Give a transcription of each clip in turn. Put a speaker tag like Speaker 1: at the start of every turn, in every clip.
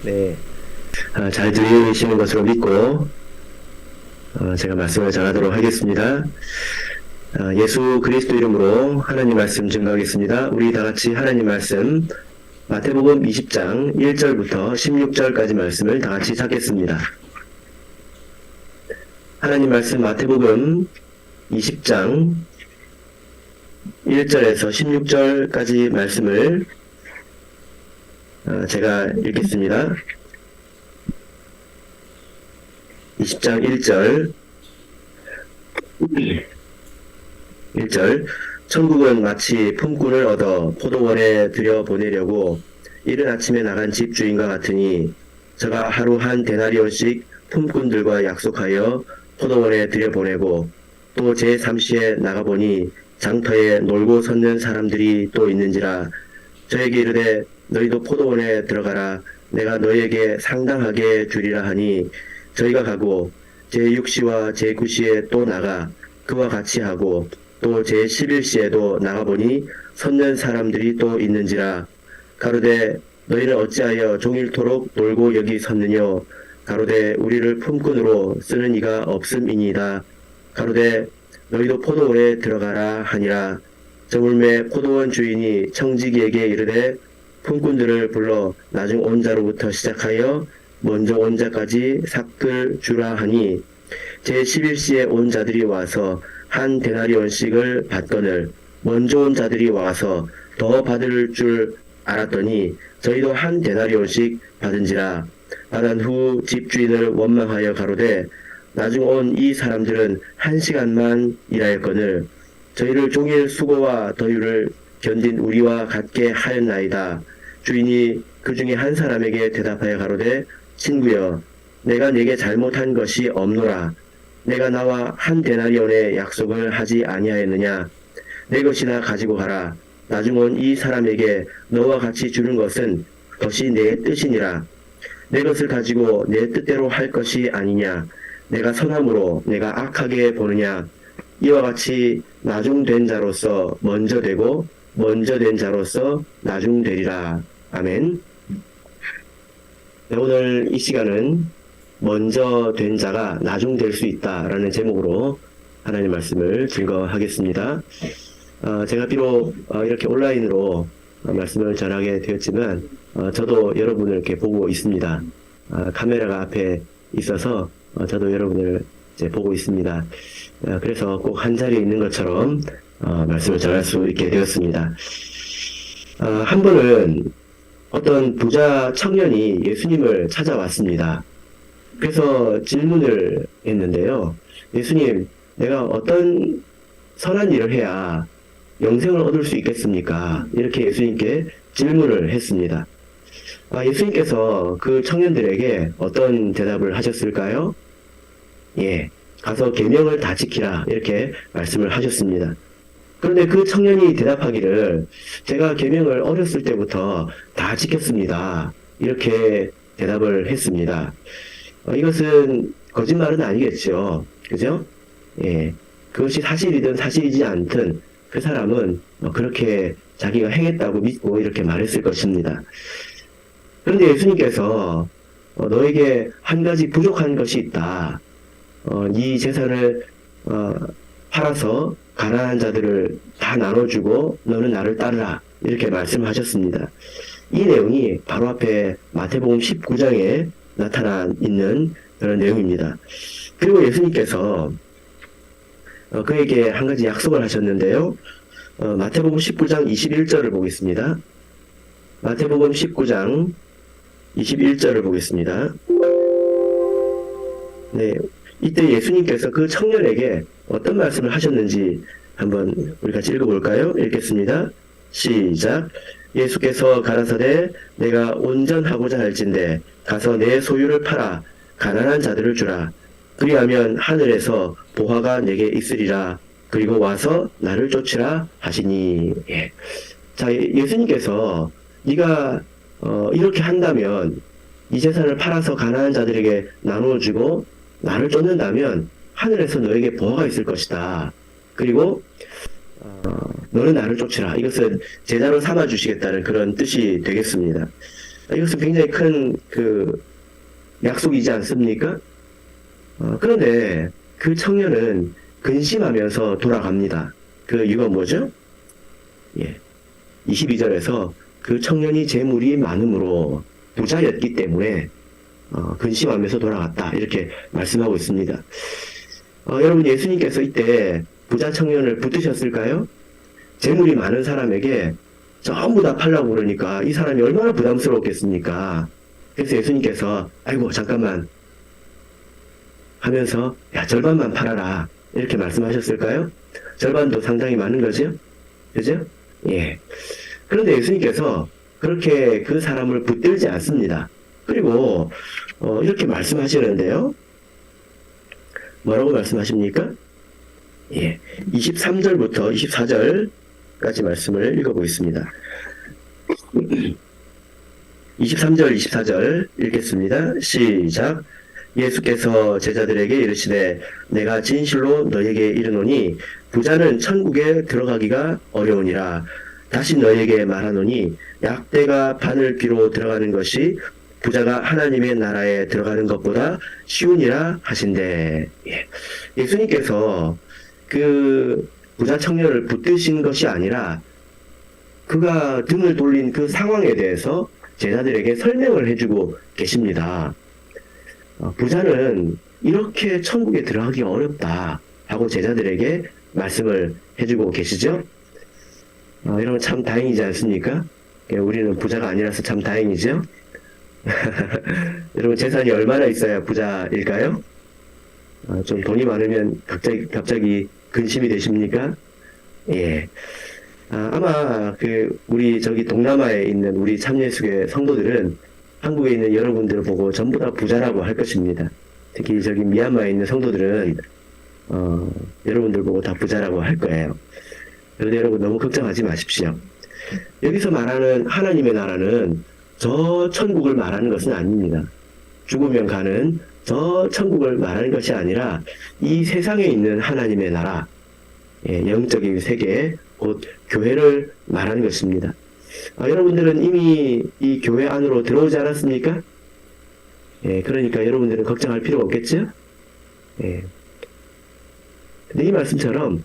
Speaker 1: 네, 잘 들리시는 것으로 믿고 제가 말씀을 전하도록 하겠습니다. 예수 그리스도 이름으로 하나님 말씀 증거하겠습니다. 우리 다 같이 하나님 말씀 마태복음 20장 1절부터 16절까지 말씀을 다 같이 찾겠습니다. 하나님 말씀 마태복음 20장 1절에서 16절까지 말씀을 제가 읽겠습니다. 20장 1절 천국은 마치 품꾼을 얻어 포도원에 들여보내려고 이른 아침에 나간 집주인과 같으니 저가 하루 한 데나리온씩 품꾼들과 약속하여 포도원에 들여보내고 또 제3시에 나가보니 장터에 놀고 섰는 사람들이 또 있는지라 저에게 이르되 너희도 포도원에 들어가라 내가 너희에게 상당하게 주리라 하니 저희가 가고 제6시와 제9시에 또 나가 그와 같이 하고 또 제11시에도 나가보니 섰는 사람들이 또 있는지라 가로되 너희는 어찌하여 종일토록 놀고 여기 섰느뇨 가로되 우리를 품꾼으로 쓰는 이가 없음이니이다 가로되 너희도 포도원에 들어가라 하니라 저물매 포도원 주인이 청지기에게 이르되 품꾼들을 불러 나중 온 자로부터 시작하여 먼저 온 자까지 삭을 주라 하니 제11시에 온 자들이 와서 한 데나리온씩을 받거늘 먼저 온 자들이 와서 더 받을 줄 알았더니 저희도 한 데나리온씩 받은지라 받은 후 집주인을 원망하여 가로되 나중 온 이 사람들은 1시간만 일하였거늘 저희를 종일 수고와 더위를 견딘 우리와 같게 하였나이다. 주인이 그 중에 한 사람에게 대답하여 가로되 친구여 내가 네게 잘못한 것이 없노라. 내가 나와 한 데나리온의 약속을 하지 아니하였느냐. 내 것이나 가지고 가라. 나중 온 이 사람에게 너와 같이 주는 것은 그것이 내 뜻이니라. 내 것을 가지고 내 뜻대로 할 것이 아니냐. 내가 선함으로 내가 악하게 보느냐. 이와 같이 나중된 자로서 먼저 되고 먼저 된 자로서 나중되리라. 아멘. 네, 오늘 이 시간은 먼저 된 자가 나중될 수 있다라는 제목으로 하나님 말씀을 증거하겠습니다. 제가 비록 이렇게 온라인으로 말씀을 전하게 되었지만 저도 여러분을 이렇게 보고 있습니다. 카메라가 앞에 있어서 저도 여러분을 이제 보고 있습니다. 그래서 꼭 한 자리에 있는 것처럼 말씀을 전할 수 있게 되었습니다. 한 번은 어떤 부자 청년이 예수님을 찾아왔습니다. 그래서 질문을 했는데요. 예수님, 내가 어떤 선한 일을 해야 영생을 얻을 수 있겠습니까? 이렇게 예수님께 질문을 했습니다. 예수님께서 그 청년들에게 어떤 대답을 하셨을까요? 예, 가서 계명을 다 지키라 이렇게 말씀을 하셨습니다. 그런데 그 청년이 대답하기를 제가 계명을 어렸을 때부터 다 지켰습니다. 이렇게 대답을 했습니다. 이것은 거짓말은 아니겠죠. 그죠? 예, 그것이 사실이든 사실이지 않든 그 사람은 그렇게 자기가 행했다고 믿고 이렇게 말했을 것입니다. 그런데 예수님께서 너에게 한 가지 부족한 것이 있다. 네 재산을 팔아서 가난한 자들을 다 나눠주고 너는 나를 따르라 이렇게 말씀하셨습니다. 이 내용이 바로 앞에 마태복음 19장에 나타나 있는 그런 내용입니다. 그리고 예수님께서 그에게 한 가지 약속을 하셨는데요. 마태복음 19장 21절을 보겠습니다. 마태복음 19장 21절을 보겠습니다. 네, 이때 예수님께서 그 청년에게 어떤 말씀을 하셨는지 한번 우리 같이 읽어볼까요? 읽겠습니다. 시작. 예수께서 가라사대 내가 온전하고자 할진대 가서 내 소유를 팔아 가난한 자들을 주라. 그리하면 하늘에서 보화가 내게 있으리라. 그리고 와서 나를 쫓으라 하시니. 예. 자, 예수님께서 네가 이렇게 한다면 이 재산을 팔아서 가난한 자들에게 나누어주고 나를 쫓는다면 하늘에서 너에게 보화가 있을 것이다. 그리고 너는 나를 쫓으라. 이것은 제자로 삼아주시겠다는 그런 뜻이 되겠습니다. 이것은 굉장히 큰 약속이지 않습니까? 그런데 그 청년은 근심하면서 돌아갑니다. 그 이유가 뭐죠? 예. 22절에서 그 청년이 재물이 많음으로 부자였기 때문에 근심하면서 돌아갔다. 이렇게 말씀하고 있습니다. 여러분, 예수님께서 이때 부자 청년을 붙드셨을까요? 재물이 많은 사람에게 전부 다 팔라고 그러니까 이 사람이 얼마나 부담스러웠겠습니까? 그래서 예수님께서 아이고 잠깐만 하면서 야 절반만 팔아라 이렇게 말씀하셨을까요? 절반도 상당히 많은 거죠? 그죠? 예. 그런데 예수님께서 그렇게 그 사람을 붙들지 않습니다. 그리고 이렇게 말씀하시는데요. 뭐라고 말씀하십니까? 예. 23절부터 24절까지 말씀을 읽어보겠습니다. 23절, 24절 읽겠습니다. 시작. 예수께서 제자들에게 이르시되 내가 진실로 너에게 이르노니 부자는 천국에 들어가기가 어려우니라. 다시 너에게 말하노니 약대가 바늘 귀로 들어가는 것이 부자가 하나님의 나라에 들어가는 것보다 쉬우니라 하신대. 예. 예수님께서 그 부자 청년을 붙드신 것이 아니라 그가 등을 돌린 그 상황에 대해서 제자들에게 설명을 해주고 계십니다. 부자는 이렇게 천국에 들어가기 어렵다 하고 제자들에게 말씀을 해주고 계시죠. 여러분 참 다행이지 않습니까? 우리는 부자가 아니라서 참 다행이죠. 여러분 재산이 얼마나 있어야 부자일까요? 좀 돈이 많으면 갑자기 근심이 되십니까? 예. 아마 우리 저기 동남아에 있는 우리 참예수교 성도들은 한국에 있는 여러분들을 보고 전부 다 부자라고 할 것입니다. 특히 저기 미얀마에 있는 성도들은 여러분들 보고 다 부자라고 할 거예요. 그런데 여러분 너무 걱정하지 마십시오. 여기서 말하는 하나님의 나라는 저 천국을 말하는 것은 아닙니다. 죽으면 가는 저 천국을 말하는 것이 아니라 이 세상에 있는 하나님의 나라, 영적인 세계, 곧 교회를 말하는 것입니다. 여러분들은 이미 이 교회 안으로 들어오지 않았습니까? 그러니까 여러분들은 걱정할 필요가 없겠죠? 근데 이 말씀처럼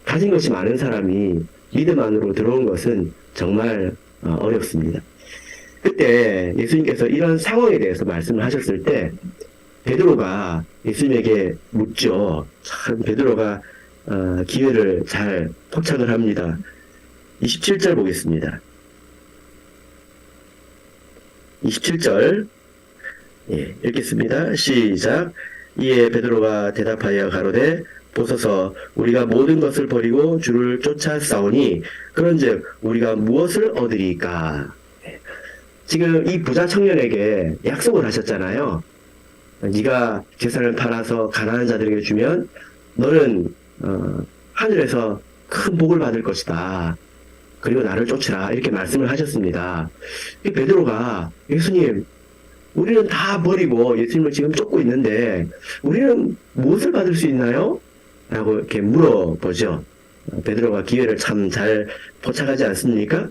Speaker 1: 가진 것이 많은 사람이 믿음 안으로 들어온 것은 정말 어렵습니다. 그때 예수님께서 이런 상황에 대해서 말씀을 하셨을 때 베드로가 예수님에게 묻죠. 참 베드로가 기회를 잘 포착을 합니다. 27절 보겠습니다. 27절 읽겠습니다. 시작. 이에 베드로가 대답하여 가로되 보소서 우리가 모든 것을 버리고 주를 쫓아 싸우니 그런즉 우리가 무엇을 얻으리까? 지금 이 부자 청년에게 약속을 하셨잖아요. 네가 재산을 팔아서 가난한 자들에게 주면 너는 하늘에서 큰 복을 받을 것이다. 그리고 나를 쫓으라. 이렇게 말씀을 하셨습니다. 베드로가 예수님 우리는 다 버리고 예수님을 지금 쫓고 있는데 우리는 무엇을 받을 수 있나요? 라고 이렇게 물어보죠. 베드로가 기회를 참 잘 포착하지 않습니까?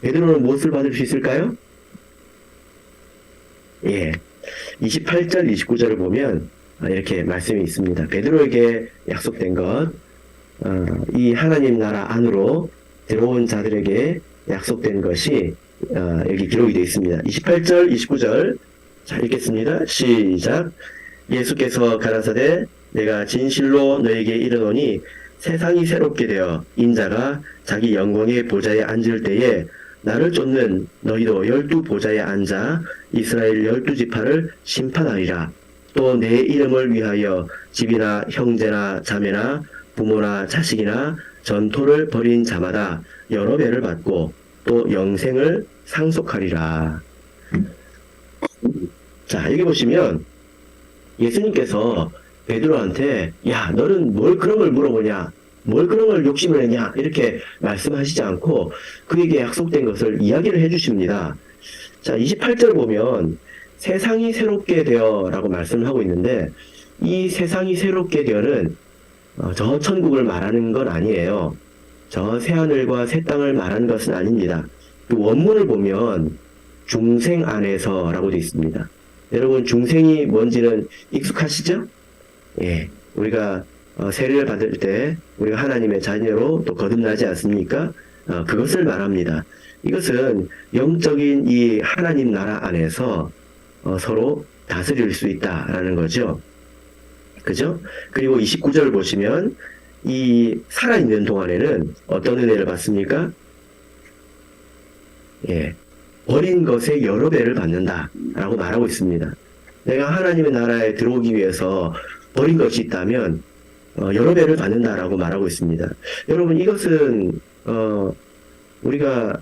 Speaker 1: 베드로는 무엇을 받을 수 있을까요? 28절, 29절을 보면 이렇게 말씀이 있습니다. 베드로에게 약속된 것, 이 하나님 나라 안으로 들어온 자들에게 약속된 것이 여기 기록이 되어 있습니다. 28절, 29절 자 읽겠습니다. 시작. 예수께서 가라사대 내가 진실로 너에게 이르노니 세상이 새롭게 되어 인자가 자기 영광의 보좌에 앉을 때에 나를 쫓는 너희도 12 보좌에 앉아 이스라엘 12지파를 심판하리라. 또 내 이름을 위하여 집이나 형제나 자매나 부모나 자식이나 전토를 벌인 자마다 여러 배를 받고 또 영생을 상속하리라. 자, 여기 보시면 예수님께서 베드로한테 야 너는 뭘 그런 걸 물어보냐, 뭘 그런 걸 욕심을 내냐 이렇게 말씀하시지 않고 그에게 약속된 것을 이야기를 해주십니다. 자, 28절 보면 세상이 새롭게 되어 라고 말씀을 하고 있는데 이 세상이 새롭게 되어는 저 천국을 말하는 건 아니에요. 저 새하늘과 새 땅을 말하는 것은 아닙니다. 그 원문을 보면 중생 안에서라고 되어 있습니다. 여러분 중생이 뭔지는 익숙하시죠? 예, 우리가 세례를 받을 때 우리가 하나님의 자녀로 또 거듭나지 않습니까? 그것을 말합니다. 이것은 영적인 이 하나님 나라 안에서 서로 다스릴 수 있다라는 거죠. 그죠? 그리고 29절 보시면 이 살아있는 동안에는 어떤 은혜를 받습니까? 예, 버린 것의 여러 배를 받는다라고 말하고 있습니다. 내가 하나님의 나라에 들어오기 위해서 버린 것이 있다면 여러 배를 받는다라고 말하고 있습니다. 여러분 이것은 우리가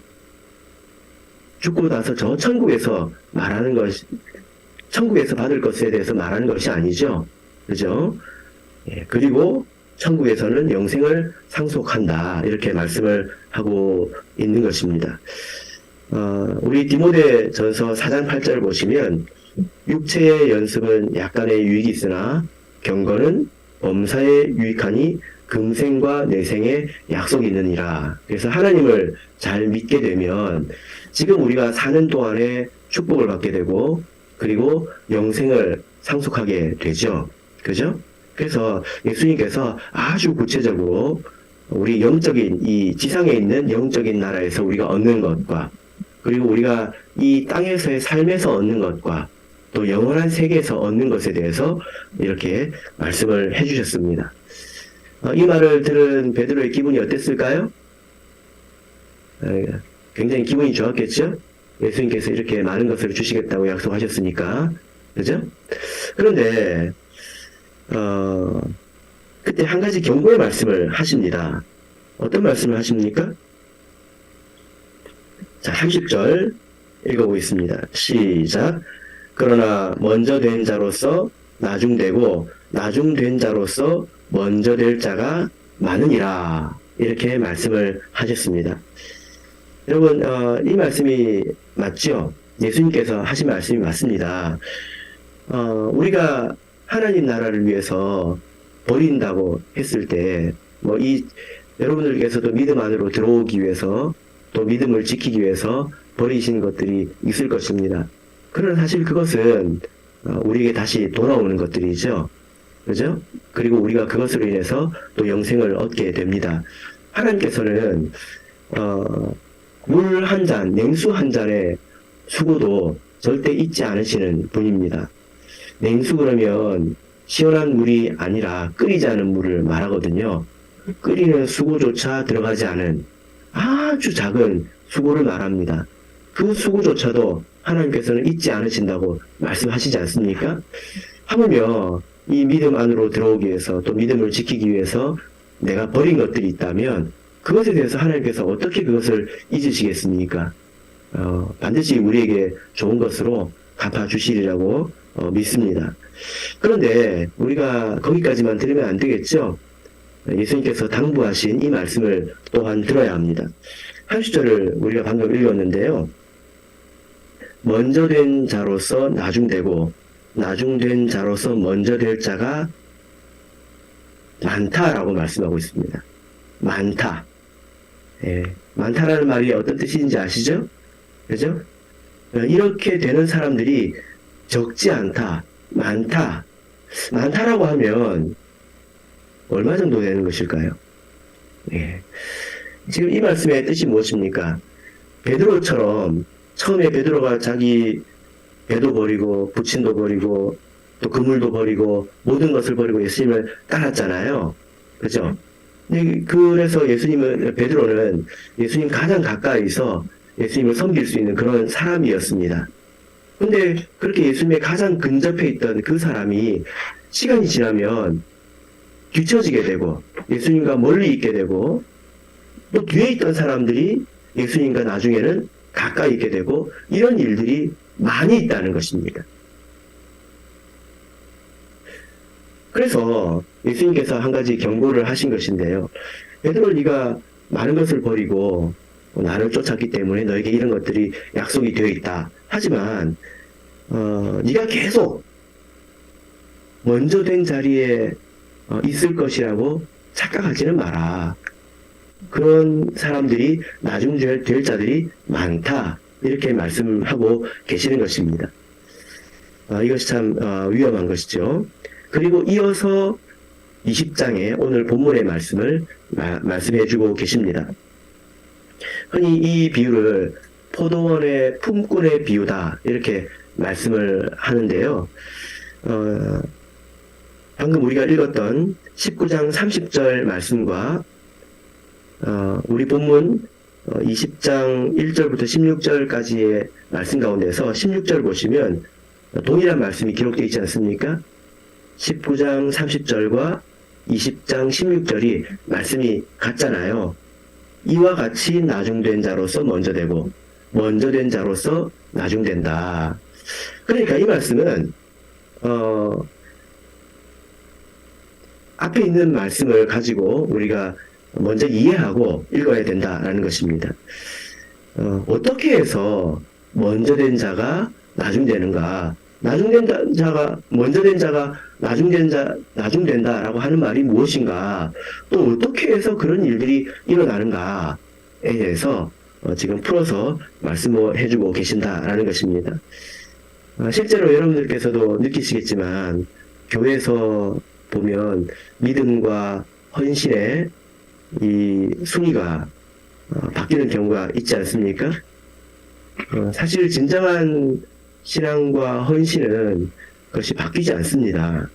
Speaker 1: 죽고 나서 저 천국에서 말하는 것이 천국에서 받을 것에 대해서 말하는 것이 아니죠. 그죠? 예, 그리고 천국에서는 영생을 상속한다 이렇게 말씀을 하고 있는 것입니다. 우리 디모데 전서 4장 8절 보시면 육체의 연습은 약간의 유익이 있으나 경건은 범사에 유익하니 금생과 내생에 약속이 있느니라. 그래서 하나님을 잘 믿게 되면 지금 우리가 사는 동안에 축복을 받게 되고 그리고 영생을 상속하게 되죠. 그죠? 그래서 예수님께서 아주 구체적으로 우리 영적인 이 지상에 있는 영적인 나라에서 우리가 얻는 것과 그리고 우리가 이 땅에서의 삶에서 얻는 것과 또 영원한 세계에서 얻는 것에 대해서 이렇게 말씀을 해주셨습니다. 이 말을 들은 베드로의 기분이 어땠을까요? 굉장히 기분이 좋았겠죠? 예수님께서 이렇게 많은 것을 주시겠다고 약속하셨으니까. 그죠? 그런데 그때 한 가지 경고의 말씀을 하십니다. 어떤 말씀을 하십니까? 자, 30절 읽어보겠습니다. 시작. 그러나 먼저 된 자로서 나중되고 나중된 자로서 먼저 될 자가 많으니라. 이렇게 말씀을 하셨습니다. 여러분, 이 말씀이 맞죠? 예수님께서 하신 말씀이 맞습니다. 우리가 하나님 나라를 위해서 버린다고 했을 때, 여러분들께서도 믿음 안으로 들어오기 위해서 또 믿음을 지키기 위해서 버리신 것들이 있을 것입니다. 그러나 사실 그것은 우리에게 다시 돌아오는 것들이죠. 그죠? 그리고 우리가 그것으로 인해서 또 영생을 얻게 됩니다. 하나님께서는 물 한 잔, 냉수 한 잔의 수고도 절대 잊지 않으시는 분입니다. 냉수 그러면 시원한 물이 아니라 끓이지 않은 물을 말하거든요. 끓이는 수고조차 들어가지 않은 아주 작은 수고를 말합니다. 그 수고조차도 하나님께서는 잊지 않으신다고 말씀하시지 않습니까? 하물며 이 믿음 안으로 들어오기 위해서 또 믿음을 지키기 위해서 내가 버린 것들이 있다면 그것에 대해서 하나님께서 어떻게 그것을 잊으시겠습니까? 반드시 우리에게 좋은 것으로 갚아주시리라고 믿습니다. 그런데 우리가 거기까지만 들으면 안 되겠죠? 예수님께서 당부하신 이 말씀을 또한 들어야 합니다. 30절을 우리가 방금 읽었는데요. 먼저 된 자로서 나중되고 나중된 자로서 먼저 될 자가 많다라고 말씀하고 있습니다. 많다. 예, 많다라는 말이 어떤 뜻인지 아시죠? 그죠? 이렇게 되는 사람들이 적지 않다, 많다. 많다라고 하면 얼마 정도 되는 것일까요? 예. 지금 이 말씀의 뜻이 무엇입니까? 베드로처럼 처음에 베드로가 자기 배도 버리고 부친도 버리고 또 그물도 버리고 모든 것을 버리고 예수님을 따랐잖아요. 그죠? 그래서 베드로는 예수님 가장 가까이서 예수님을 섬길 수 있는 그런 사람이었습니다. 근데 그렇게 예수님의 가장 근접해 있던 그 사람이 시간이 지나면 뒤처지게 되고 예수님과 멀리 있게 되고 또 뒤에 있던 사람들이 예수님과 나중에는 가까이 있게 되고 이런 일들이 많이 있다는 것입니다. 그래서 예수님께서 한 가지 경고를 하신 것인데요. 베드로 네가 많은 것을 버리고 나를 쫓았기 때문에 너에게 이런 것들이 약속이 되어 있다. 하지만 네가 계속 먼저 된 자리에 있을 것이라고 착각하지는 마라. 그런 사람들이 나중 될 자들이 많다. 이렇게 말씀하고 계시는 것입니다. 이것이 참 위험한 것이죠. 그리고 이어서 20장에 오늘 본문의 말씀을 말씀해 주고 계십니다. 흔히 이 비유를 포도원의 품꾼의 비유다 이렇게 말씀을 하는데요. 방금 우리가 읽었던 19장 30절 말씀과 우리 본문 20장 1절부터 16절까지의 말씀 가운데서 16절 보시면 동일한 말씀이 기록되어 있지 않습니까? 19장 30절과 20장 16절이 말씀이 같잖아요. 이와 같이 나중된 자로서 먼저 되고 먼저 된 자로서 나중된다. 그러니까 이 말씀은 앞에 있는 말씀을 가지고 우리가 먼저 이해하고 읽어야 된다라는 것입니다. 어떻게 해서 먼저 된 자가 나중되는가? 나중된 자가 먼저 된 자가 나중된다라고 하는 말이 무엇인가? 또 어떻게 해서 그런 일들이 일어나는가에 대해서 지금 풀어서 말씀을 해주고 계신다라는 것입니다. 실제로 여러분들께서도 느끼시겠지만 교회에서 보면 믿음과 헌신의 이 순위가 바뀌는 경우가 있지 않습니까? 사실 진정한 신앙과 헌신은 그것이 바뀌지 않습니다.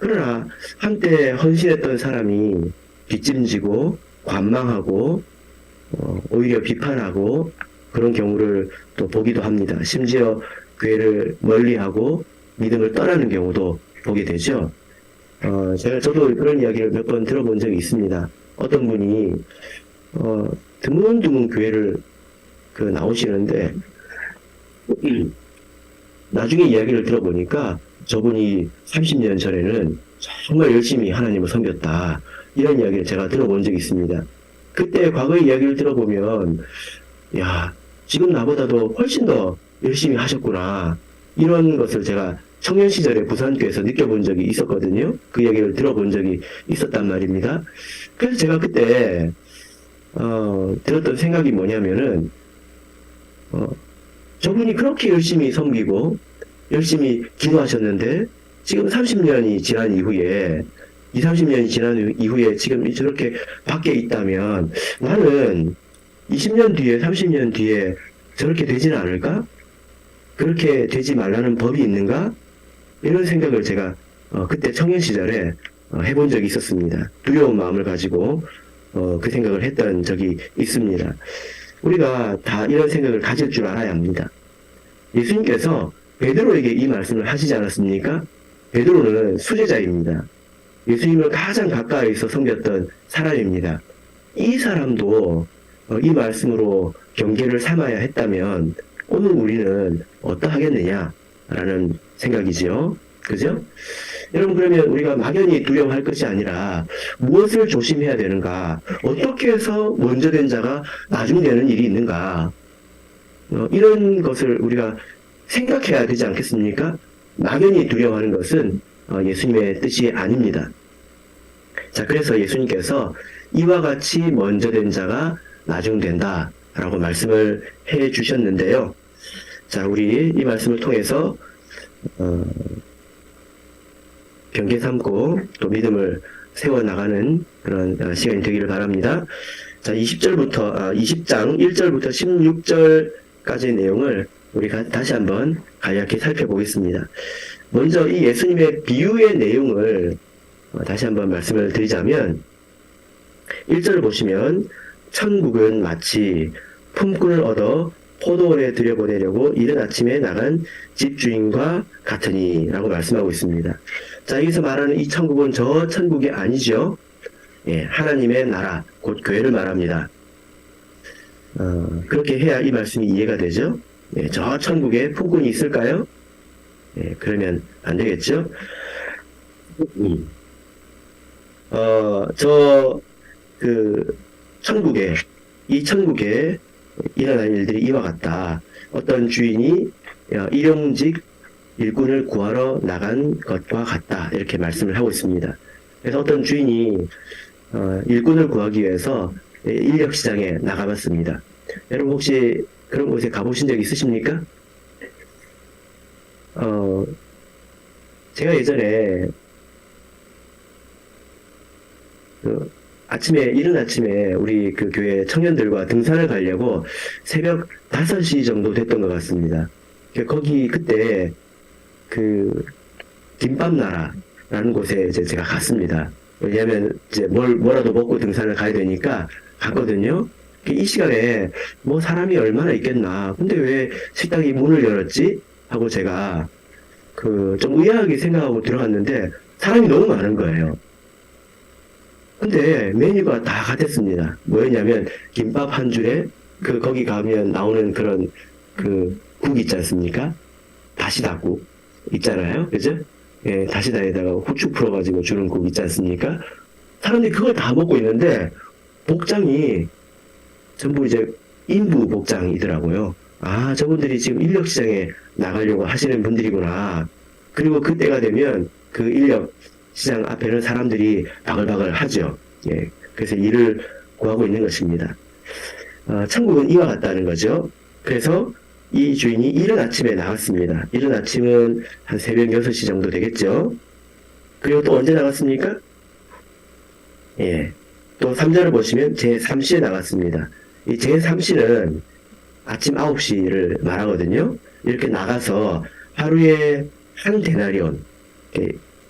Speaker 1: 그러나 한때 헌신했던 사람이 뒷짐지고 관망하고 오히려 비판하고 그런 경우를 또 보기도 합니다. 심지어 교회를 멀리하고 믿음을 떠나는 경우도 보게 되죠. 저도 그런 이야기를 몇 번 들어본 적이 있습니다. 어떤 분이 드문드문 교회를 나오시는데 나중에 이야기를 들어보니까 저분이 30년 전에는 정말 열심히 하나님을 섬겼다. 이런 이야기를 제가 들어본 적이 있습니다. 그때 과거의 이야기를 들어보면 야, 지금 나보다도 훨씬 더 열심히 하셨구나. 이런 것을 제가 청년 시절에 부산교회에서 느껴본 적이 있었거든요. 그 이야기를 들어본 적이 있었단 말입니다. 그래서 제가 그때 들었던 생각이 뭐냐면은 저분이 그렇게 열심히 섬기고 열심히 기도하셨는데 지금 30년이 지난 이후에 20, 30년이 지난 이후에 지금 저렇게 밖에 있다면 나는 20년 뒤에 30년 뒤에 저렇게 되지는 않을까? 그렇게 되지 말라는 법이 있는가? 이런 생각을 제가 그때 청년 시절에 해본 적이 있었습니다. 두려운 마음을 가지고 그 생각을 했던 적이 있습니다. 우리가 다 이런 생각을 가질 줄 알아야 합니다. 예수님께서 베드로에게 이 말씀을 하시지 않았습니까? 베드로는 수제자입니다. 예수님을 가장 가까이서 섬겼던 사람입니다. 이 사람도 이 말씀으로 경계를 삼아야 했다면 오늘 우리는 어떠하겠느냐라는 생각이지요. 그죠? 여러분, 그러면 우리가 막연히 두려워할 것이 아니라 무엇을 조심해야 되는가? 어떻게 해서 먼저 된 자가 나중 되는 일이 있는가? 이런 것을 우리가 생각해야 되지 않겠습니까? 막연히 두려워하는 것은 예수님의 뜻이 아닙니다. 자, 그래서 예수님께서 이와 같이 먼저 된 자가 나중 된다 라고 말씀을 해 주셨는데요. 자, 우리 이 말씀을 통해서 경계 삼고 또 믿음을 세워나가는 그런 시간이 되기를 바랍니다. 자, 20장 1절부터 16절까지의 내용을 우리가 다시 한번 간략히 살펴보겠습니다. 먼저 이 예수님의 비유의 내용을 다시 한번 말씀을 드리자면 1절을 보시면 천국은 마치 품꾼을 얻어 포도원에 들여보내려고 이른 아침에 나간 집주인과 같으니 라고 말씀하고 있습니다. 자, 여기서 말하는 이 천국은 저 천국이 아니죠. 예, 하나님의 나라, 곧 교회를 말합니다. 그렇게 해야 이 말씀이 이해가 되죠. 예, 저 천국에 품꾼이 있을까요? 예, 그러면 안 되겠죠. 이 천국에 일어난 일들이 이와 같다. 어떤 주인이 일용직 일꾼을 구하러 나간 것과 같다. 이렇게 말씀을 하고 있습니다. 그래서 어떤 주인이 일꾼을 구하기 위해서 인력 시장에 나가봤습니다. 여러분 혹시 그런 곳에 가보신 적 있으십니까? 제가 예전에 이른 아침에 우리 그 교회 청년들과 등산을 가려고 새벽 5시 정도 됐던 것 같습니다. 거기 그때 그 김밥나라라는 곳에 이제 제가 갔습니다. 왜냐하면 이제 뭐라도 먹고 등산을 가야 되니까 갔거든요. 이 시간에 뭐 사람이 얼마나 있겠나. 근데 왜 식당이 문을 열었지? 하고 제가 좀 의아하게 생각하고 들어갔는데 사람이 너무 많은 거예요. 근데 메뉴가 다 같았습니다. 뭐였냐면 김밥 한 줄에 거기 가면 나오는 그런 국 있지 않습니까? 다시다국 있잖아요. 그죠? 예, 다시다에다가 후추 풀어가지고 주는 국 있지 않습니까? 사람들이 그걸 다 먹고 있는데 복장이 전부 이제 인부 복장이더라고요. 아, 저분들이 지금 인력시장에 나가려고 하시는 분들이구나. 그리고 그때가 되면 그 인력시장 앞에는 사람들이 바글바글 하죠. 예, 그래서 일을 구하고 있는 것입니다. 천국은 이와 같다는 거죠. 그래서 이 주인이 이른 아침에 나갔습니다. 이른 아침은 한 새벽 6시 정도 되겠죠. 그리고 또 언제 나갔습니까? 예, 또 3절을 보시면 제3시에 나갔습니다. 이 제3시는 아침 9시를 말하거든요. 이렇게 나가서 하루에 한 데나리온,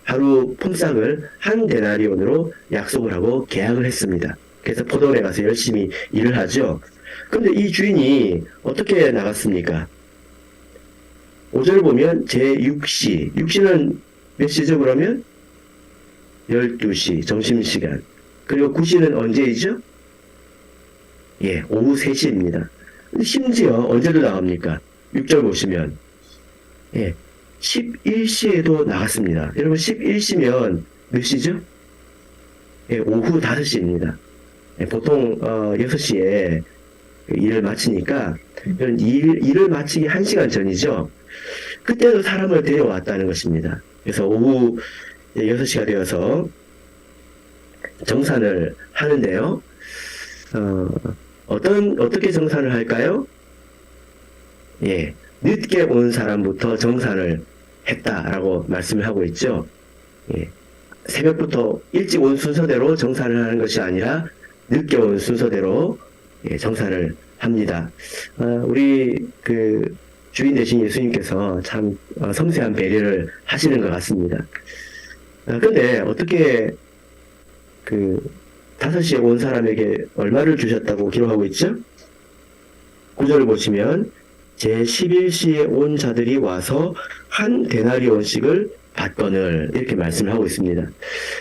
Speaker 1: 하루 품삯을 한 데나리온으로 약속을 하고 계약을 했습니다. 그래서 포도원에 가서 열심히 일을 하죠. 근데 이 주인이 어떻게 나갔습니까? 5절 보면 제6시, 6시는 몇 시죠 그러면? 12시, 점심시간. 그리고 9시는 언제이죠? 예, 오후 3시입니다. 심지어 언제도 나갑니까? 6절 보시면 예, 11시에도 나갔습니다. 여러분 11시면 몇 시죠? 예, 오후 5시입니다. 예, 보통 6시에 일을 마치니까 일을 마치기 1시간 전이죠. 그때도 사람을 데려왔다는 것입니다. 그래서 오후 6시가 되어서 정산을 하는데요. 어떻게 정산을 할까요? 예, 늦게 온 사람부터 정산을 했다라고 말씀을 하고 있죠. 예, 새벽부터 일찍 온 순서대로 정산을 하는 것이 아니라 늦게 온 순서대로 예, 정산을 합니다. 우리 주인 되신 예수님께서 참 섬세한 배려를 하시는 것 같습니다. 근데 어떻게 5시에 온 사람에게 얼마를 주셨다고 기록하고 있죠? 9절을 보시면 제11시에 온 자들이 와서 한 데나리온씩을 받거늘 이렇게 말씀을 하고 있습니다.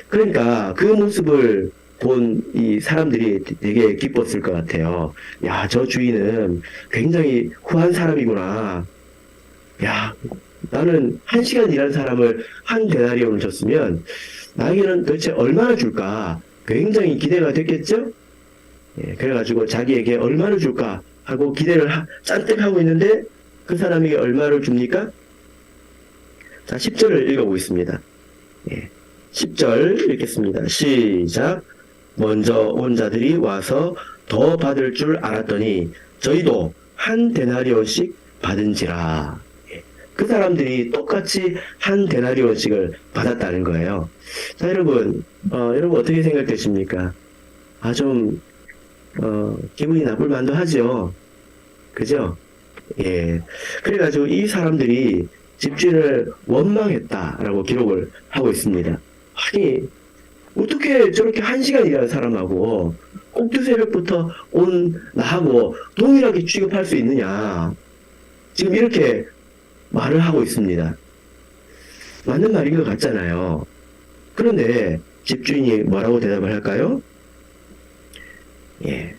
Speaker 1: 그러니까 그 모습을 본 이 사람들이 되게 기뻤을 것 같아요. 야, 저 주인은 굉장히 후한 사람이구나. 야, 나는 1시간 일한 사람을 한 데나리온을 줬으면 나에게는 도대체 얼마나 줄까? 굉장히 기대가 됐겠죠? 예, 그래가지고 자기에게 얼마를 줄까 하고 기대를 잔뜩 하고 있는데 그 사람에게 얼마를 줍니까? 자, 10절을 읽어보겠습니다. 예, 10절 읽겠습니다. 시작. 먼저 온 자들이 와서 더 받을 줄 알았더니 저희도 한 데나리온씩 받은지라. 예, 그 사람들이 똑같이 한 데나리온씩을 받았다는 거예요. 자, 여러분 어떻게 생각되십니까? 기분이 나쁠 만도 하죠. 그죠? 예. 그래가지고 이 사람들이 집주인을 원망했다라고 기록을 하고 있습니다. 아니, 어떻게 저렇게 1시간 일하는 사람하고 꼭두새벽부터 온 나하고 동일하게 취급할 수 있느냐. 지금 이렇게 말을 하고 있습니다. 맞는 말인 것 같잖아요. 그런데 집주인이 뭐라고 대답을 할까요? 예.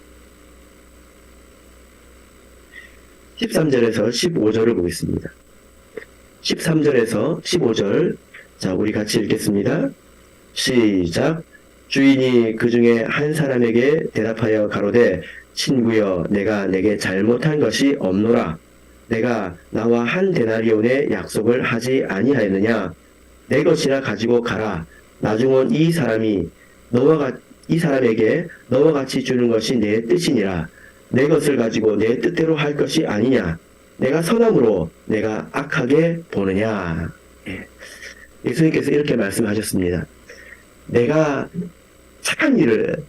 Speaker 1: 13절에서 15절을 보겠습니다. 13절에서 15절. 자, 우리 같이 읽겠습니다. 시작. 주인이 그 중에 한 사람에게 대답하여 가로되 친구여 내가 내게 잘못한 것이 없노라. 내가 나와 한 데나리온의 약속을 하지 아니하였느냐. 내 것이나 가지고 가라. 나중은 이 이 사람에게 너와 같이 주는 것이 내 뜻이니라. 내 것을 가지고 내 뜻대로 할 것이 아니냐. 내가 선함으로 내가 악하게 보느냐. 예. 예수님께서 이렇게 말씀하셨습니다. 내가 착한 일을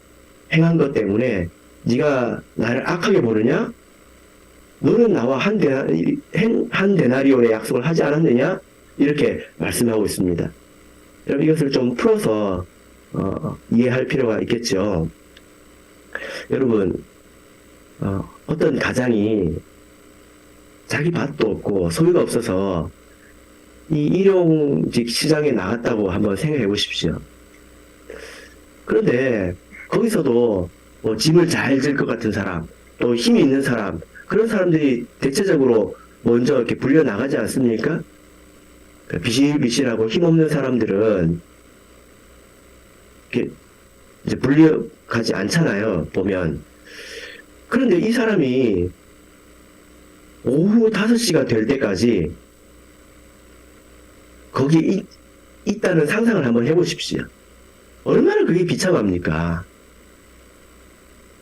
Speaker 1: 행한 것 때문에 네가 나를 악하게 보느냐? 너는 나와 한 데나리온의 약속을 하지 않았느냐? 이렇게 말씀하고 있습니다. 여러분 이것을 좀 풀어서 이해할 필요가 있겠죠. 여러분 어떤 가장이 자기 밭도 없고 소유가 없어서 이 일용직 시장에 나갔다고 한번 생각해 보십시오. 그런데 거기서도 뭐 짐을 잘 질 것 같은 사람, 또 힘이 있는 사람, 그런 사람들이 대체적으로 먼저 이렇게 불려 나가지 않습니까? 비실비실하고 힘없는 사람들은 이렇게 이제 불려가지 않잖아요, 보면. 그런데 이 사람이 오후 5시가 될 때까지 거기 있다는 상상을 한번 해보십시오. 얼마나 그게 비참합니까?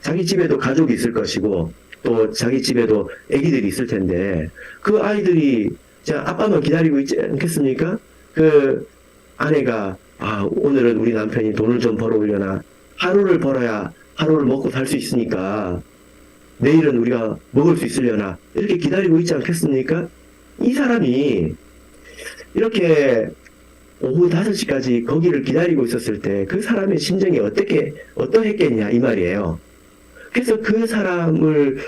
Speaker 1: 자기 집에도 가족이 있을 것이고 또 자기 집에도 아기들이 있을 텐데 그 아이들이 아빠만 기다리고 있지 않겠습니까? 그 아내가 오늘은 우리 남편이 돈을 좀 벌어오려나, 하루를 벌어야 하루를 먹고 살 수 있으니까 내일은 우리가 먹을 수 있으려나, 이렇게 기다리고 있지 않겠습니까? 이 사람이 이렇게 오후 5시까지 거기를 기다리고 있었을 때 그 사람의 심정이 어떠했겠냐 이 말이에요. 그래서 그 사람을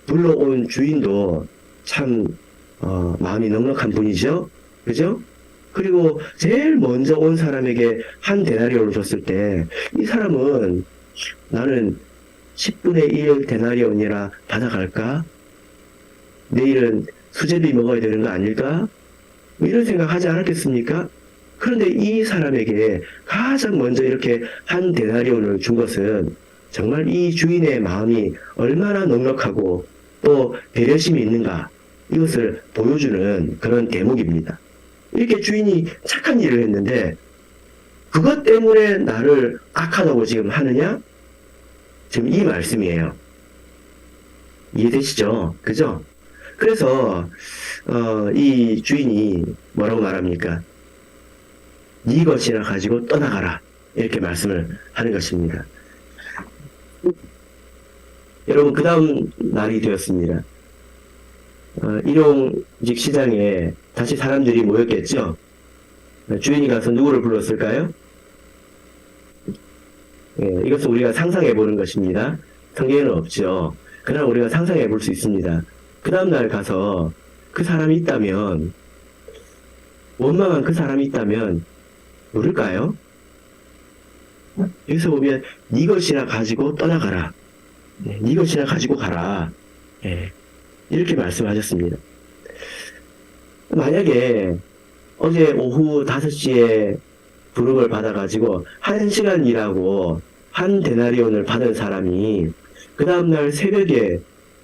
Speaker 1: 불러온 주인도 참 마음이 넉넉한 분이죠. 그죠? 그리고 제일 먼저 온 사람에게 한 데나리온을 줬을 때 이 사람은 나는 10분의 1 데나리온이라 받아갈까? 내일은 수제비 먹어야 되는 거 아닐까? 뭐 이런 생각 하지 않았겠습니까? 그런데 이 사람에게 가장 먼저 이렇게 한 데나리온을 준 것은 정말 이 주인의 마음이 얼마나 넉넉하고 또 배려심이 있는가, 이것을 보여주는 그런 대목입니다. 이렇게 주인이 착한 일을 했는데 그것 때문에 나를 악하다고 지금 하느냐? 지금 이 말씀이에요. 이해되시죠? 그죠? 그래서 이 주인이 뭐라고 말합니까? 네 것이나 가지고 떠나가라, 이렇게 말씀을 하는 것입니다. 여러분 그 다음 날이 되었습니다. 일용직 시장에 다시 사람들이 모였겠죠? 주인이 가서 누구를 불렀을까요? 예, 이것은 우리가 상상해 보는 것입니다. 성경에는 없죠. 그러나 우리가 상상해 볼 수 있습니다. 그 다음날 가서 그 사람이 있다면, 원망한 그 사람이 있다면 누를까요? 여기서 보면 네 것이나 가지고 떠나가라, 네 것이나 가지고 가라, 예, 이렇게 말씀하셨습니다. 만약에 어제 오후 5시에 부름을 받아가지고 1시간 일하고 한 데나리온을 받은 사람이 그 다음날 새벽에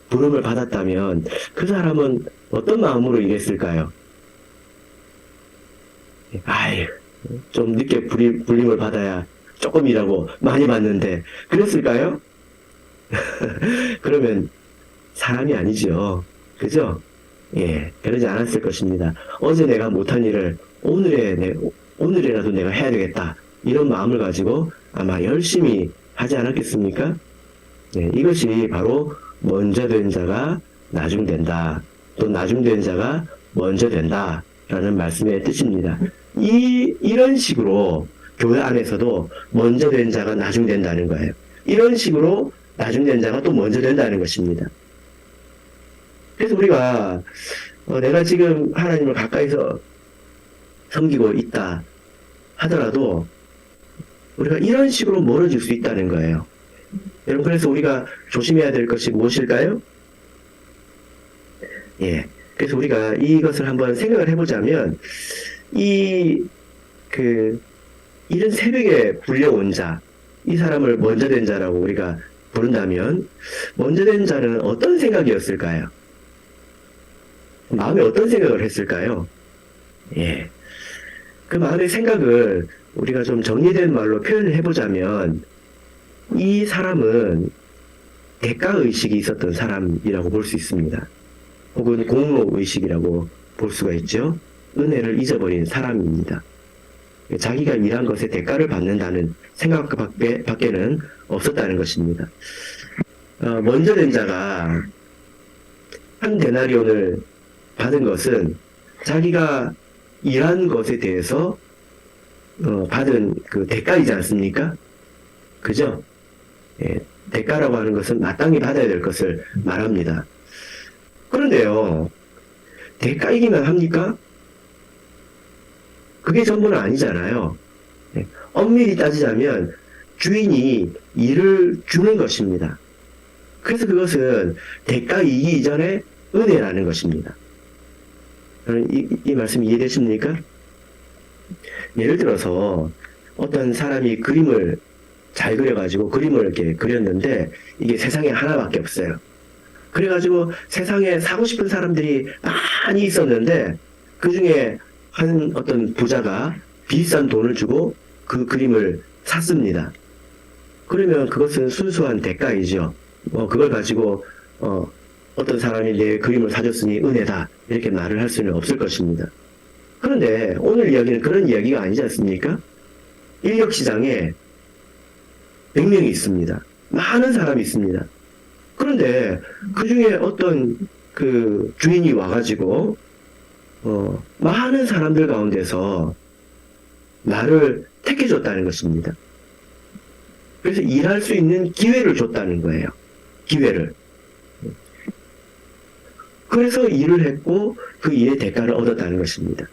Speaker 1: 부름을 받았다면 그 사람은 어떤 마음으로 일했을까요? 아이, 좀 늦게 불림을 받아야 조금 일하고 많이 받는데 그랬을까요? 그러면 사람이 아니죠. 그죠? 예, 그러지 않았을 것입니다. 어제 내가 못한 일을 오늘이라도 내가 해야 되겠다, 이런 마음을 가지고 아마 열심히 하지 않았겠습니까? 예, 이것이 바로 먼저 된 자가 나중된다, 또 나중된 자가 먼저 된다 라는 말씀의 뜻입니다. 이런 식으로 교회 안에서도 먼저 된 자가 나중된다는 거예요. 이런 식으로 나중된 자가 또 먼저 된다는 것입니다. 그래서 우리가 내가 지금 하나님을 가까이서 섬기고 있다 하더라도 우리가 이런 식으로 멀어질 수 있다는 거예요. 여러분, 그래서 우리가 조심해야 될 것이 무엇일까요? 예. 그래서 우리가 이것을 한번 생각을 해보자면, 이른 새벽에 불려온 자, 이 사람을 먼저 된 자라고 우리가 부른다면, 먼저 된 자는 어떤 생각이었을까요? 마음에 어떤 생각을 했을까요? 예. 그 마음의 생각을 우리가 좀 정리된 말로 표현을 해보자면, 이 사람은 대가의식이 있었던 사람이라고 볼 수 있습니다. 혹은 공로의식이라고 볼 수가 있죠. 은혜를 잊어버린 사람입니다. 자기가 일한 것에 대가를 받는다는 생각밖에는 없었다는 것입니다. 먼저 된 자가 한 데나리온을 받은 것은 자기가 일한 것에 대해서 받은 그 대가이지 않습니까? 그죠? 예, 대가라고 하는 것은 마땅히 받아야 될 것을 말합니다. 그런데요, 대가이기만 합니까? 그게 전부는 아니잖아요. 예, 엄밀히 따지자면 주인이 일을 주는 것입니다. 그래서 그것은 대가이기 이전에 은혜라는 것입니다. 이 말씀 이해되십니까? 예를 들어서 어떤 사람이 그림을 잘 그려가지고 그림을 이렇게 그렸는데 이게 세상에 하나밖에 없어요. 그래가지고 세상에 사고 싶은 사람들이 많이 있었는데 그 중에 한 어떤 부자가 비싼 돈을 주고 그 그림을 샀습니다. 그러면 그것은 순수한 대가이죠. 그걸 가지고 어떤 사람이 내 그림을 사줬으니 은혜다 이렇게 말을 할 수는 없을 것입니다. 그런데 오늘 이야기는 그런 이야기가 아니지 않습니까? 인력시장에 100명이 있습니다. 많은 사람이 있습니다. 그런데 그 중에 어떤 그 주인이 와가지고 많은 사람들 가운데서 나를 택해줬다는 것입니다. 그래서 일할 수 있는 기회를 줬다는 거예요. 기회를. 그래서 일을 했고 그 일의 대가를 얻었다는 것입니다.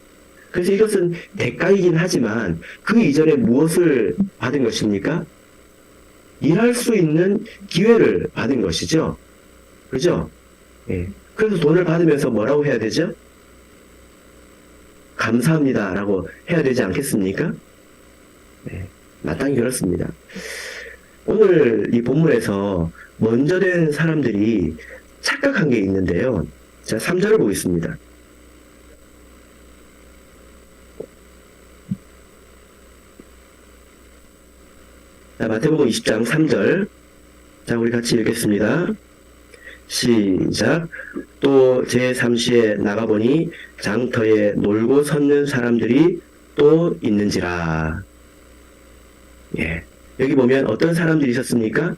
Speaker 1: 그래서 이것은 대가이긴 하지만 그 이전에 무엇을 받은 것입니까? 일할 수 있는 기회를 받은 것이죠. 그죠? 예. 그래서 돈을 받으면서 뭐라고 해야 되죠? 감사합니다 라고 해야 되지 않겠습니까? 네, 마땅히 그렇습니다. 오늘 이 본문에서 먼저 된 사람들이 착각한 게 있는데요. 자, 3절을 보겠습니다. 자, 마태복음 20장 3절. 자, 우리 같이 읽겠습니다. 시작. 또 제3시에 나가보니 장터에 놀고 섰는 사람들이 또 있는지라. 예. 여기 보면 어떤 사람들이 있었습니까?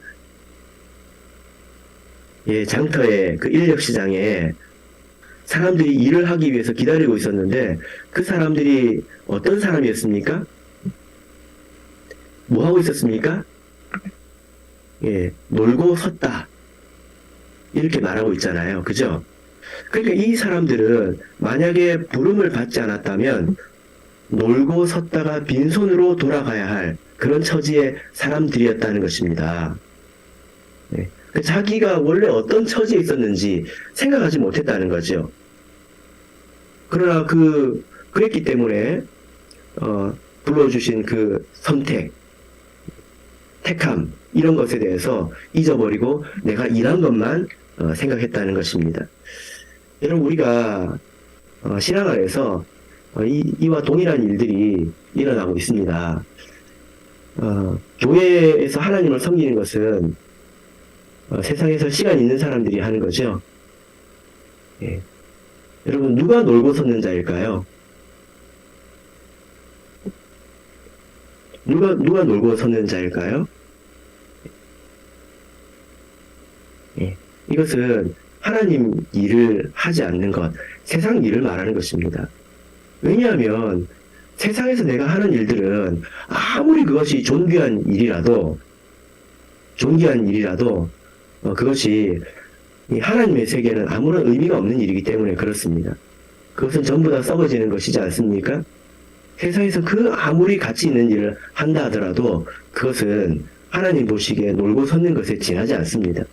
Speaker 1: 예, 장터에 그 인력시장에 사람들이 일을 하기 위해서 기다리고 있었는데 그 사람들이 어떤 사람이었습니까? 뭐 하고 있었습니까? 예, 놀고 섰다. 이렇게 말하고 있잖아요. 그죠? 그러니까 이 사람들은 만약에 부름을 받지 않았다면 놀고 섰다가 빈손으로 돌아가야 할 그런 처지의 사람들이었다는 것입니다. 네. 자기가 원래 어떤 처지에 있었는지 생각하지 못했다는 거죠. 그러나 그랬기 때문에 불러주신 그 선택, 택함 이런 것에 대해서 잊어버리고 내가 일한 것만 생각했다는 것입니다. 여러분 우리가 신앙안에서 이와 동일한 일들이 일어나고 있습니다. 교회에서 하나님을 섬기는 것은 세상에서 시간 있는 사람들이 하는 거죠. 예. 여러분 누가 놀고 섰는 자일까요? 누가 놀고 섰는 자일까요? 예. 이것은 하나님 일을 하지 않는 것, 세상 일을 말하는 것입니다. 왜냐하면 세상에서 내가 하는 일들은 아무리 그것이 존귀한 일이라도 그것이 하나님의 세계는 아무런 의미가 없는 일이기 때문에 그렇습니다. 그것은 전부 다 썩어지는 것이지 않습니까? 세상에서 그 아무리 가치 있는 일을 한다 하더라도 그것은 하나님 보시기에 놀고 섰는 것에 지나지 않습니다.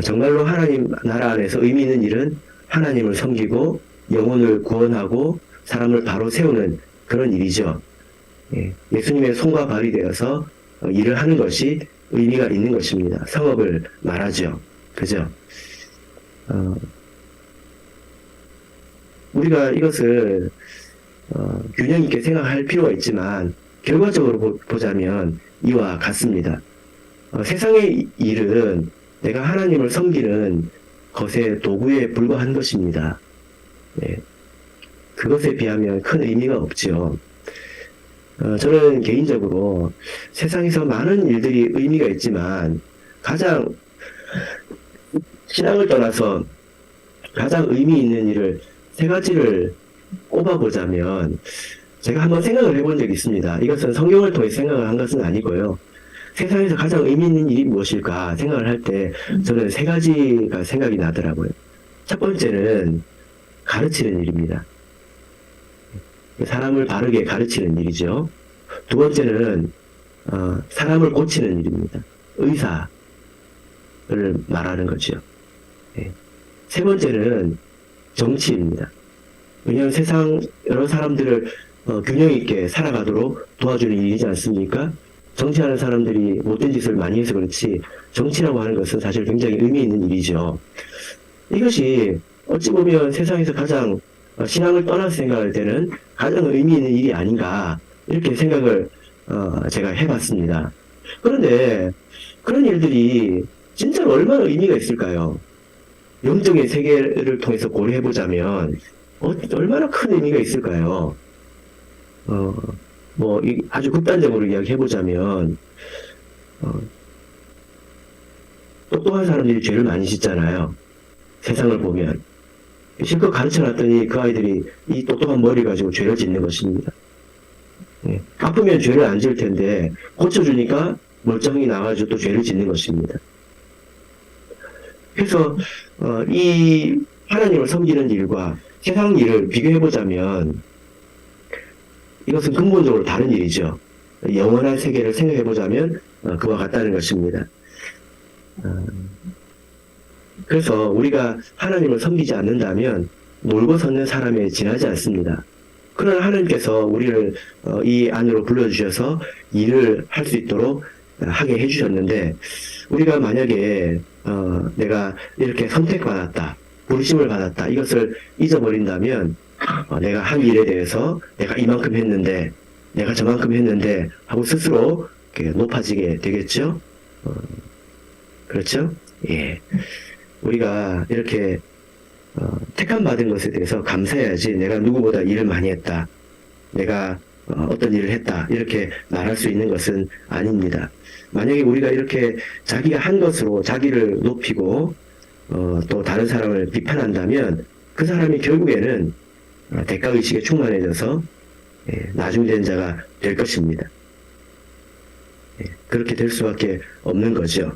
Speaker 1: 정말로 하나님 나라 안에서 의미 있는 일은 하나님을 섬기고 영혼을 구원하고 사람을 바로 세우는 그런 일이죠. 예수님의 손과 발이 되어서 일을 하는 것이 의미가 있는 것입니다. 성업을 말하죠. 그죠? 우리가 이것을 균형 있게 생각할 필요가 있지만 결과적으로 보자면 이와 같습니다. 세상의 일은 내가 하나님을 섬기는 것의 도구에 불과한 것입니다. 네. 그것에 비하면 큰 의미가 없죠. 저는 개인적으로 세상에서 많은 일들이 의미가 있지만 가장 신앙을 떠나서 가장 의미 있는 일을 세 가지를 꼽아보자면 제가 한번 생각을 해본 적이 있습니다. 이것은 성경을 통해 생각을 한 것은 아니고요. 세상에서 가장 의미 있는 일이 무엇일까 생각을 할 때 저는 세 가지가 생각이 나더라고요. 첫 번째는 가르치는 일입니다. 사람을 바르게 가르치는 일이죠. 두 번째는 사람을 고치는 일입니다. 의사를 말하는 거죠. 세 번째는 정치입니다. 왜냐하면 세상 여러 사람들을 균형 있게 살아가도록 도와주는 일이지 않습니까? 정치하는 사람들이 못된 짓을 많이 해서 그렇지 정치라고 하는 것은 사실 굉장히 의미 있는 일이죠. 이것이 어찌 보면 세상에서 가장 신앙을 떠나서 생각할 때는 가장 의미 있는 일이 아닌가 이렇게 생각을 제가 해봤습니다. 그런데 그런 일들이 진짜로 얼마나 의미가 있을까요? 영적인 세계를 통해서 고려해보자면 얼마나 큰 의미가 있을까요? 아주 극단적으로 이야기해보자면 똑똑한 사람들이 죄를 많이 짓잖아요. 세상을 보면 실컷 가르쳐놨더니 그 아이들이 이 똑똑한 머리 가지고 죄를 짓는 것입니다. 아프면 죄를 안 지을 텐데 고쳐주니까 멀쩡히 나가지고 또 죄를 짓는 것입니다. 그래서 이 하나님을 섬기는 일과 세상 일을 비교해보자면 이것은 근본적으로 다른 일이죠. 영원한 세계를 생각해보자면 그와 같다는 것입니다. 그래서 우리가 하나님을 섬기지 않는다면 놀고 섰는 사람에 지나지 않습니다. 그러나 하나님께서 우리를 이 안으로 불러주셔서 일을 할 수 있도록 하게 해주셨는데 우리가 만약에 내가 이렇게 선택받았다, 부르심을 받았다 이것을 잊어버린다면 내가 한 일에 대해서 내가 이만큼 했는데 내가 저만큼 했는데 하고 스스로 이렇게 높아지게 되겠죠. 그렇죠? 예. 우리가 이렇게 택함 받은 것에 대해서 감사해야지 내가 누구보다 일을 많이 했다, 내가 어떤 일을 했다 이렇게 말할 수 있는 것은 아닙니다. 만약에 우리가 이렇게 자기가 한 것으로 자기를 높이고 또 다른 사람을 비판한다면 그 사람이 결국에는 대가의식에 충만해져서 나중된 자가 될 것입니다. 그렇게 될 수밖에 없는 거죠.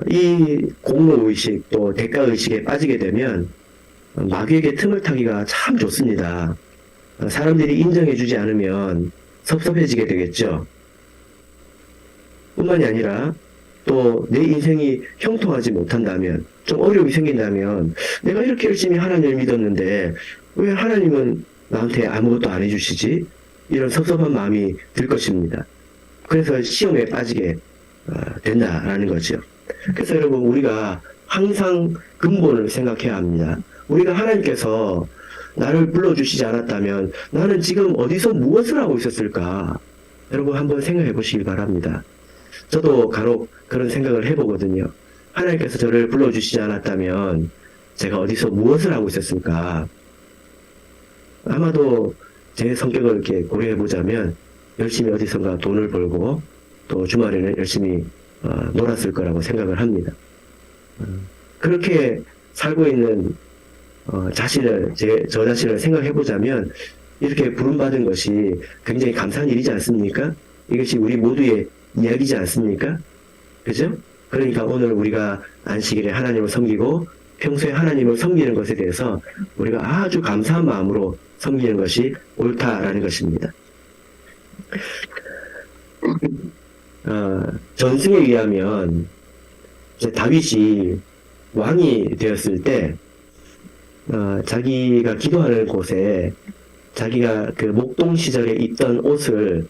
Speaker 1: 이 공로의식 또 대가의식에 빠지게 되면 마귀에게 틈을 타기가 참 좋습니다. 사람들이 인정해주지 않으면 섭섭해지게 되겠죠. 뿐만이 아니라 또 내 인생이 형통하지 못한다면 좀 어려움이 생긴다면 내가 이렇게 열심히 하나님을 믿었는데 왜 하나님은 나한테 아무것도 안 해주시지? 이런 섭섭한 마음이 들 것입니다. 그래서 시험에 빠지게 된다라는 거죠. 그래서 여러분 우리가 항상 근본을 생각해야 합니다. 우리가 하나님께서 나를 불러주시지 않았다면 나는 지금 어디서 무엇을 하고 있었을까? 여러분 한번 생각해 보시길 바랍니다. 저도 간혹 그런 생각을 해보거든요. 하나님께서 저를 불러주시지 않았다면 제가 어디서 무엇을 하고 있었을까? 아마도 제 성격을 이렇게 고려해보자면 열심히 어디선가 돈을 벌고 또 주말에는 열심히 놀았을 거라고 생각을 합니다. 그렇게 살고 있는 저 자신을 생각해보자면 이렇게 부름받은 것이 굉장히 감사한 일이지 않습니까? 이것이 우리 모두의 이야기지 않습니까? 그죠? 그러니까 오늘 우리가 안식일에 하나님을 섬기고 평소에 하나님을 섬기는 것에 대해서 우리가 아주 감사한 마음으로 섬기는 것이 옳다라는 것입니다. 전승에 의하면 이제 다윗이 왕이 되었을 때 자기가 기도하는 곳에 자기가 그 목동 시절에 입던 옷을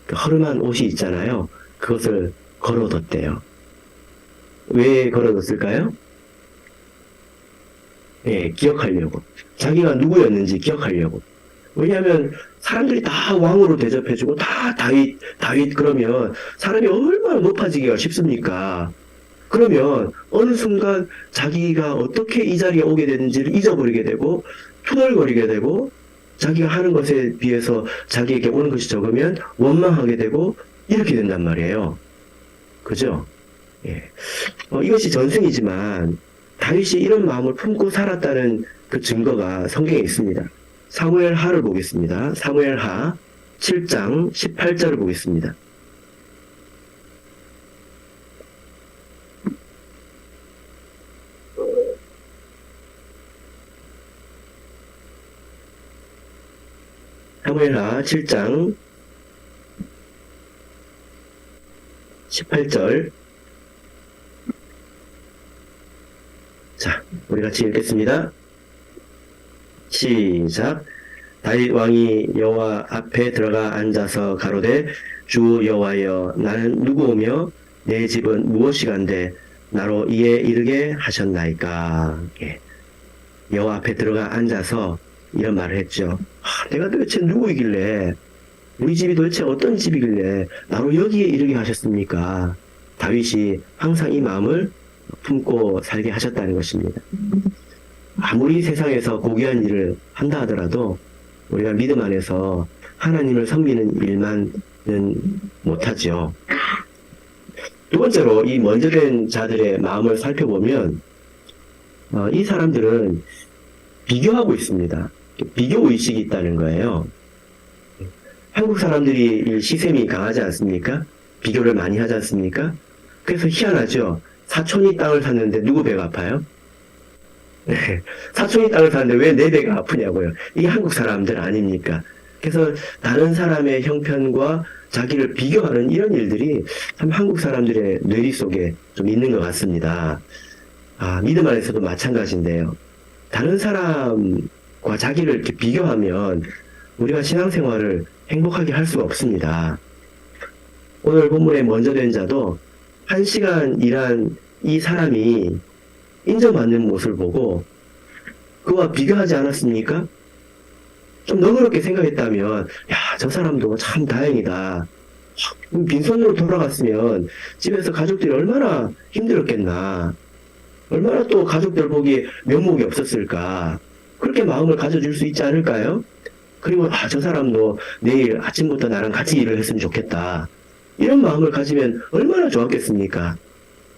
Speaker 1: 그 허름한 옷이 있잖아요. 그것을 걸어뒀대요. 왜 걸어뒀을까요? 예, 기억하려고. 자기가 누구였는지 기억하려고. 왜냐하면 사람들이 다 왕으로 대접해주고 다 다윗 그러면 사람이 얼마나 높아지기가 쉽습니까? 그러면 어느 순간 자기가 어떻게 이 자리에 오게 됐는지를 잊어버리게 되고 투덜거리게 되고 자기가 하는 것에 비해서 자기에게 오는 것이 적으면 원망하게 되고 이렇게 된단 말이에요. 그죠? 예. 이것이 전승이지만 다윗이 이런 마음을 품고 살았다는 그 증거가 성경에 있습니다. 사무엘하를 보겠습니다. 사무엘하 7장 18절을 보겠습니다. 사무엘하 7장 18절. 자, 우리 같이 읽겠습니다. 시작. 다윗 왕이 여호와 앞에 들어가 앉아서 가로되 주 여호와여 나는 누구오며 내 집은 무엇이간데 나로 이에 이르게 하셨나이까. 예. 여호와 앞에 들어가 앉아서 이런 말을 했죠. 내가 도대체 누구이길래 우리 집이 도대체 어떤 집이길래 나로 여기에 이르게 하셨습니까? 다윗이 항상 이 마음을 품고 살게 하셨다는 것입니다. 아무리 세상에서 고귀한 일을 한다 하더라도 우리가 믿음 안에서 하나님을 섬기는 일만은 못하죠. 두 번째로 이 먼저 된 자들의 마음을 살펴보면 이 사람들은 비교하고 있습니다. 비교 의식이 있다는 거예요. 한국 사람들이 시샘이 강하지 않습니까? 비교를 많이 하지 않습니까? 그래서 희한하죠. 사촌이 땅을 샀는데 누구 배가 아파요? 네. 사촌이 땅을 샀는데 왜 내 배가 아프냐고요. 이게 한국 사람들 아닙니까? 그래서 다른 사람의 형편과 자기를 비교하는 이런 일들이 참 한국 사람들의 뇌리 속에 좀 있는 것 같습니다. 믿음 안에서도 마찬가지인데요. 다른 사람과 자기를 이렇게 비교하면 우리가 신앙생활을 행복하게 할 수가 없습니다. 오늘 본문에 먼저 된 자도 1시간 일한 이 사람이 인정받는 모습을 보고 그와 비교하지 않았습니까? 좀 너그럽게 생각했다면 저 사람도 참 다행이다. 빈손으로 돌아갔으면 집에서 가족들이 얼마나 힘들었겠나. 얼마나 또 가족들 보기에 면목이 없었을까. 그렇게 마음을 가져줄 수 있지 않을까요? 그리고 저 사람도 내일 아침부터 나랑 같이 일을 했으면 좋겠다. 이런 마음을 가지면 얼마나 좋았겠습니까?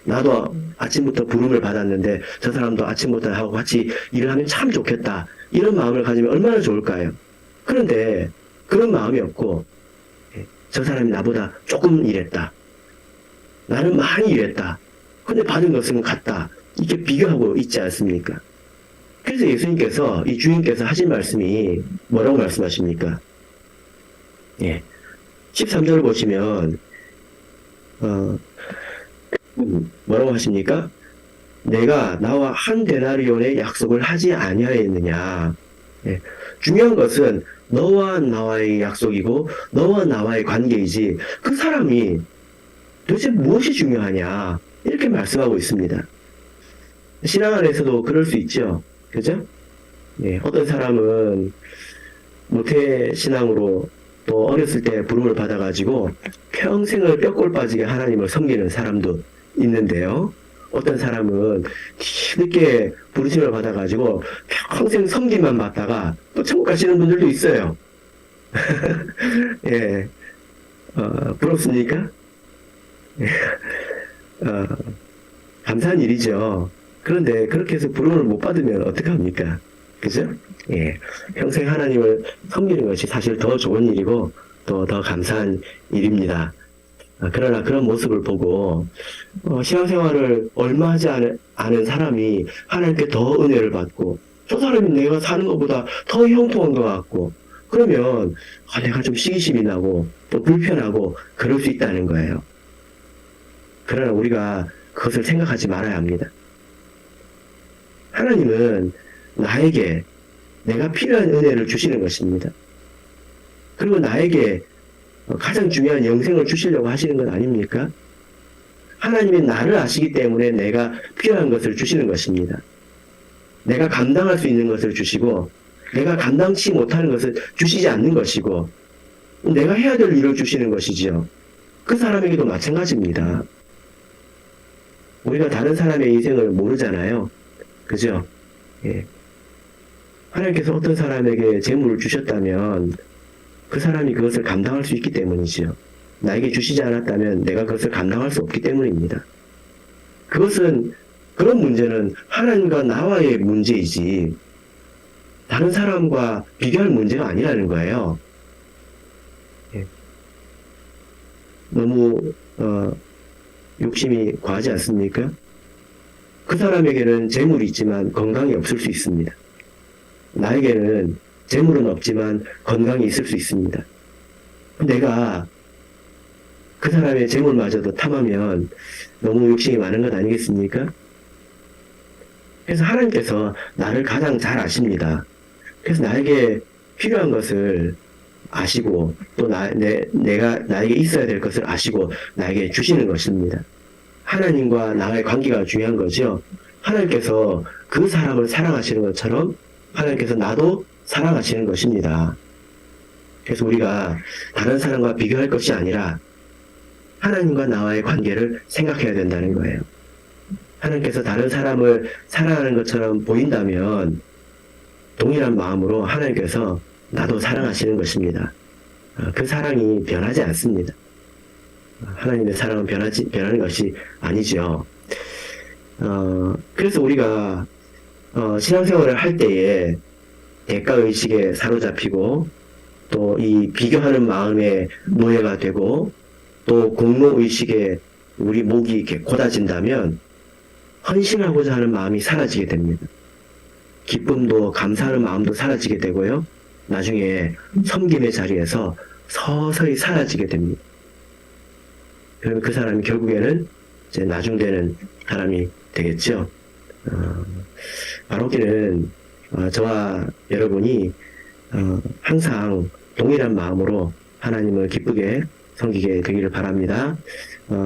Speaker 1: 나도 아침부터 부름을 받았는데 저 사람도 아침부터 하고 같이 일을 하면 참 좋겠다. 이런 마음을 가지면 얼마나 좋을까요? 그런데 그런 마음이 없고 저 사람이 나보다 조금 일했다. 나는 많이 일했다. 근데 받은 것은 같다. 이렇게 비교하고 있지 않습니까? 그래서 예수님께서 이 주인께서 하신 말씀이 뭐라고 말씀하십니까? 13절을 보시면 뭐라고 하십니까? 내가 나와 한 데나리온의 약속을 하지 아니하였느냐. 중요한 것은 너와 나와의 약속이고 너와 나와의 관계이지 그 사람이 도대체 무엇이 중요하냐 이렇게 말씀하고 있습니다. 신앙 안에서도 그럴 수 있죠. 그죠? 어떤 사람은 모태신앙으로 또 어렸을 때 부름을 받아가지고 평생을 뼈골 빠지게 하나님을 섬기는 사람도 있는데요. 어떤 사람은 뒤늦게 부르심을 받아가지고 평생 섬기만 받다가 또 천국 가시는 분들도 있어요. 부럽습니까? 감사한 일이죠. 그런데 그렇게 해서 부름을 못 받으면 어떡합니까? 그죠? 평생 하나님을 섬기는 것이 사실 더 좋은 일이고 또 더 감사한 일입니다. 그러나 그런 모습을 보고 신앙생활을 얼마 하지 않은 사람이 하나님께 더 은혜를 받고 저 사람이 내가 사는 것보다 더 형통한 것 같고 그러면 내가 좀 시기심이 나고 또 불편하고 그럴 수 있다는 거예요. 그러나 우리가 그것을 생각하지 말아야 합니다. 하나님은 나에게 내가 필요한 은혜를 주시는 것입니다. 그리고 나에게 가장 중요한 영생을 주시려고 하시는 건 아닙니까? 하나님이 나를 아시기 때문에 내가 필요한 것을 주시는 것입니다. 내가 감당할 수 있는 것을 주시고 내가 감당치 못하는 것을 주시지 않는 것이고, 내가 해야 될 일을 주시는 것이지요. 그 사람에게도 마찬가지입니다. 우리가 다른 사람의 인생을 모르잖아요. 그죠? 예. 하나님께서 어떤 사람에게 재물을 주셨다면 그 사람이 그것을 감당할 수 있기 때문이지요. 나에게 주시지 않았다면 내가 그것을 감당할 수 없기 때문입니다. 그것은, 그런 문제는 하나님과 나와의 문제이지 다른 사람과 비교할 문제가 아니라는 거예요. 예. 너무 욕심이 과하지 않습니까? 그 사람에게는 재물이 있지만 건강이 없을 수 있습니다. 나에게는 재물은 없지만 건강이 있을 수 있습니다. 내가 그 사람의 재물마저도 탐하면 너무 욕심이 많은 것 아니겠습니까? 그래서 하나님께서 나를 가장 잘 아십니다. 그래서 나에게 필요한 것을 아시고 또 내가 나에게 있어야 될 것을 아시고 나에게 주시는 것입니다. 하나님과 나의 관계가 중요한 거죠. 하나님께서 그 사람을 사랑하시는 것처럼 하나님께서 나도 사랑하시는 것입니다. 그래서 우리가 다른 사람과 비교할 것이 아니라 하나님과 나와의 관계를 생각해야 된다는 거예요. 하나님께서 다른 사람을 사랑하는 것처럼 보인다면 동일한 마음으로 하나님께서 나도 사랑하시는 것입니다. 그 사랑이 변하지 않습니다. 하나님의 사랑은 변하는 것이 아니죠. 그래서 우리가 신앙생활을 할 때에 대가의식에 사로잡히고 또 이 비교하는 마음에 노예가 되고 또 공로의식에 우리 목이 이렇게 곧아진다면 헌신하고자 하는 마음이 사라지게 됩니다. 기쁨도 감사하는 마음도 사라지게 되고요. 나중에 섬김의 자리에서 서서히 사라지게 됩니다. 그러면 그 사람이 결국에는 이제 나중되는 사람이 되겠죠. 바로기는 저와 여러분이 항상 동일한 마음으로 하나님을 기쁘게 섬기게 되기를 바랍니다.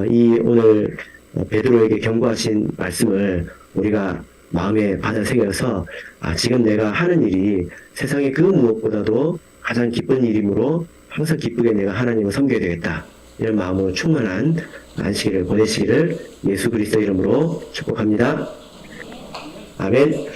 Speaker 1: 이 오늘 베드로에게 경고하신 말씀을 우리가 마음에 받아 새겨서 지금 내가 하는 일이 세상의 그 무엇보다도 가장 기쁜 일이므로 항상 기쁘게 내가 하나님을 섬겨야 되겠다. 이런 마음으로 충만한 안식일을 보내시기를 예수 그리스도 이름으로 축복합니다. 아멘.